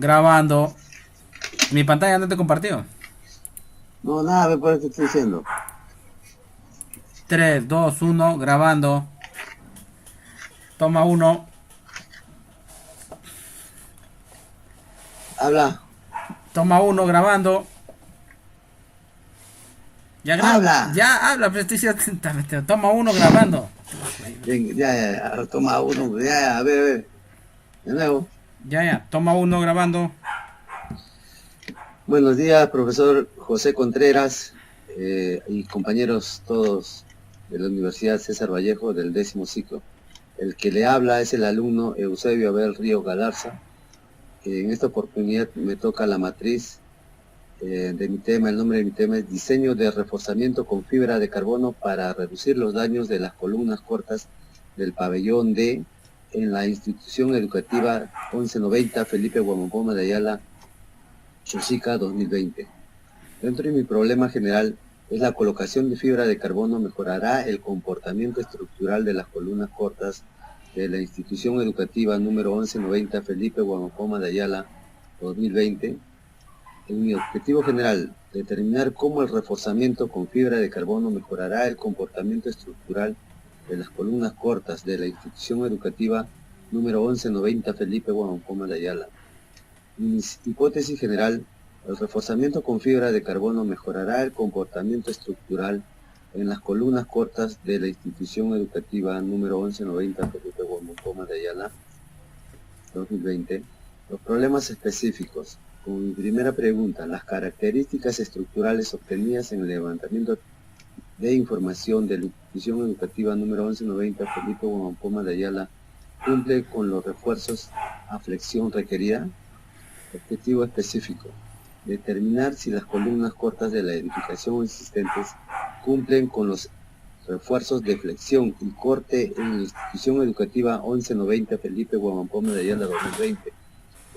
Grabando. Mi pantalla no te compartió. No, nada, me parece que estoy diciendo. 3, 2, 1, grabando. Toma uno. Habla, Toma uno, grabando. habla. Ya habla, pero estoy diciendo. Toma uno, grabando. Bien, ya, toma uno, ya, a ver, de nuevo. Ya. Toma uno, grabando. Buenos días, profesor José Contreras y compañeros todos de la Universidad César Vallejo del 10º ciclo. El que le habla es el alumno Eusebio Abel Río Galarza. En esta oportunidad me toca la matriz de mi tema. El nombre de mi tema es diseño de reforzamiento con fibra de carbono para reducir los daños de las columnas cortas del pabellón D en la institución educativa 1190 Felipe Guamopoma de Ayala, Chosica 2020. Dentro de mi problema general es la colocación de fibra de carbono mejorará el comportamiento estructural de las columnas cortas de la institución educativa número 1190 Felipe Guamopoma de Ayala 2020. En mi objetivo general, determinar cómo el reforzamiento con fibra de carbono mejorará el comportamiento estructural de las columnas cortas de la institución educativa número 1190 Felipe Guamopoma de Ayala. En mi hipótesis general, el reforzamiento con fibra de carbono mejorará el comportamiento estructural en las columnas cortas de la institución educativa número 1190 Felipe Guamopoma de Ayala 2020. Los problemas específicos. Como mi primera pregunta, las características estructurales obtenidas en el levantamiento de información de la institución educativa número 1190 Felipe Guamopoma de Ayala cumple con los refuerzos a flexión requerida. Objetivo específico. Determinar si las columnas cortas de la edificación existentes cumplen con los refuerzos de flexión y corte en la institución educativa 1190 Felipe Guamopoma de Ayala 2020.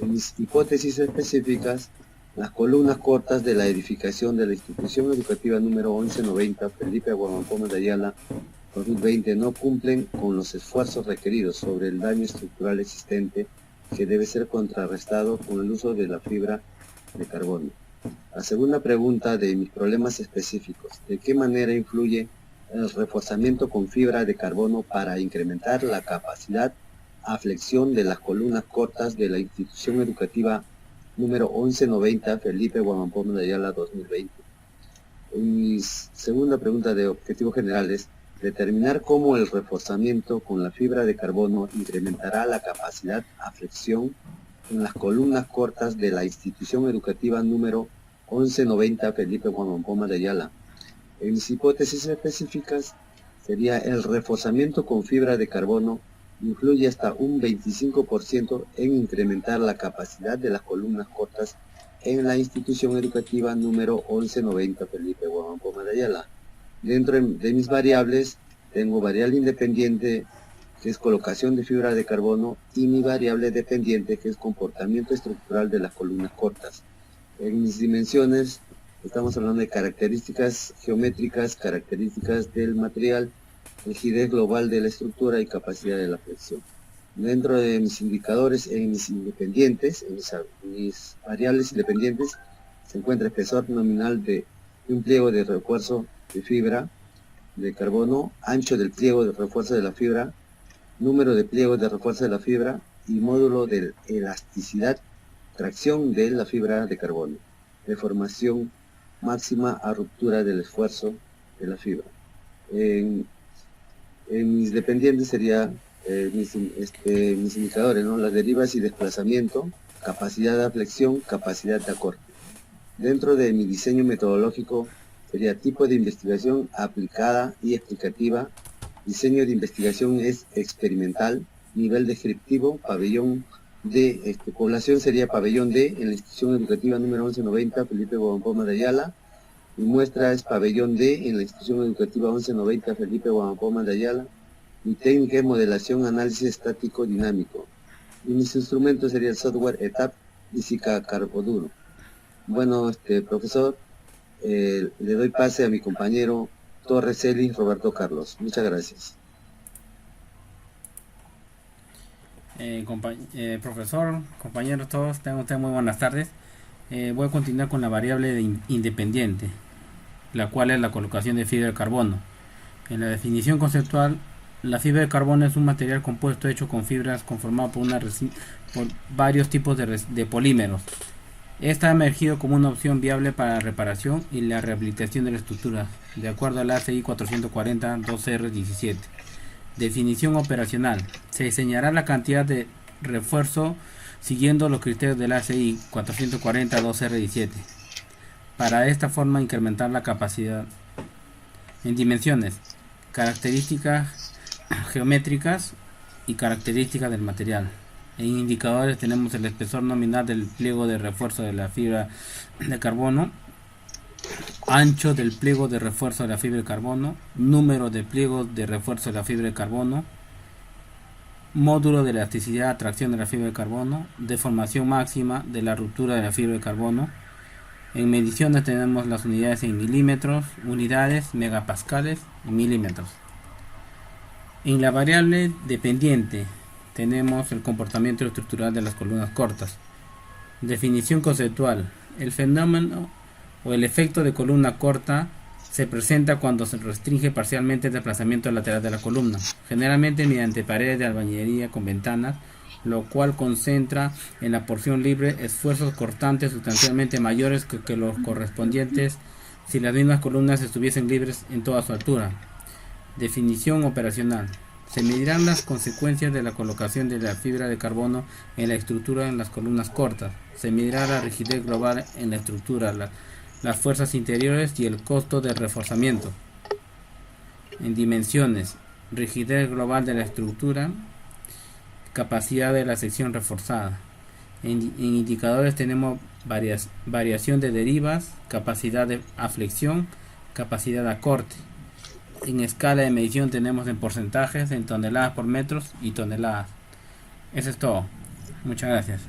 En mis hipótesis específicas, las columnas cortas de la edificación de la institución educativa número 1190 Felipe Guamopoma de Ayala 2020 no cumplen con los esfuerzos requeridos sobre el daño estructural existente que debe ser contrarrestado con el uso de la fibra de carbono. La segunda pregunta de mis problemas específicos, ¿de qué manera influye el reforzamiento con fibra de carbono para incrementar la capacidad a flexión de las columnas cortas de la institución educativa número 1190 Felipe Guamopoma de Ayala 2020? En mi segunda pregunta de objetivo general es determinar cómo el reforzamiento con la fibra de carbono incrementará la capacidad a flexión en las columnas cortas de la institución educativa número 1190 Felipe Guamopoma de Ayala. En mis hipótesis específicas sería el reforzamiento con fibra de carbono influye hasta un 25% en incrementar la capacidad de las columnas cortas en la institución educativa número 1190 Felipe Guamopoma de Ayala. Dentro de mis variables tengo variable independiente que es colocación de fibra de carbono y mi variable dependiente que es comportamiento estructural de las columnas cortas. En mis dimensiones estamos hablando de características geométricas, características del material, rigidez global de la estructura y capacidad de la flexión. Dentro de mis indicadores, en mis independientes, en mis variables independientes, se encuentra espesor nominal de un pliego de refuerzo de fibra de carbono, ancho del pliego de refuerzo de la fibra, número de pliegos de refuerzo de la fibra y módulo de elasticidad, tracción de la fibra de carbono, deformación máxima a ruptura del esfuerzo de la fibra. En, en mis dependientes sería mis indicadores, ¿no? Las derivas y desplazamiento, capacidad de flexión, capacidad de acorte. Dentro de mi diseño metodológico sería tipo de investigación aplicada y explicativa. Diseño de investigación es experimental. Nivel descriptivo, pabellón D, población sería pabellón D en la institución educativa número 1190 Felipe Guamopoma de Ayala. Mi muestra es pabellón D en la institución educativa 1190 Felipe Guamopoma de Ayala. Mi técnica es modelación, análisis estático dinámico. Y mis instrumentos sería el software ETAP, física carboduro. Bueno, profesor, le doy pase a mi compañero Torres Celis Roberto Carlos. Muchas gracias. Profesor, compañeros todos, tengan ustedes muy buenas tardes. Voy a continuar con la variable independiente, la cual es la colocación de fibra de carbono. En la definición conceptual, la fibra de carbono es un material compuesto hecho con fibras conformado por varios tipos de polímeros. Esta ha emergido como una opción viable para la reparación y la rehabilitación de la estructura, de acuerdo al ACI 440-2R17. Definición operacional. Se diseñará la cantidad de refuerzo siguiendo los criterios del ACI 440-2R17. Para esta forma incrementar la capacidad. En dimensiones, características geométricas y características del material. En indicadores tenemos el espesor nominal del pliego de refuerzo de la fibra de carbono, ancho del pliego de refuerzo de la fibra de carbono, número de pliegos de refuerzo de la fibra de carbono, módulo de elasticidad de atracción de la fibra de carbono, deformación máxima de la ruptura de la fibra de carbono. En mediciones tenemos las unidades en milímetros, unidades, megapascales y milímetros. En la variable dependiente tenemos el comportamiento estructural de las columnas cortas. Definición conceptual. El fenómeno o el efecto de columna corta se presenta cuando se restringe parcialmente el desplazamiento lateral de la columna, generalmente mediante paredes de albañilería con ventanas, lo cual concentra en la porción libre esfuerzos cortantes sustancialmente mayores que los correspondientes si las mismas columnas estuviesen libres en toda su altura. Definición operacional. Se medirán las consecuencias de la colocación de la fibra de carbono en la estructura en las columnas cortas. Se medirá la rigidez global en la estructura, las fuerzas interiores y el costo de reforzamiento. En dimensiones, rigidez global de la estructura, capacidad de la sección reforzada. En indicadores tenemos variación de derivas, capacidad de aflexión, capacidad de acorte. En escala de medición tenemos en porcentajes, en toneladas por metros y toneladas. Eso es todo. Muchas gracias.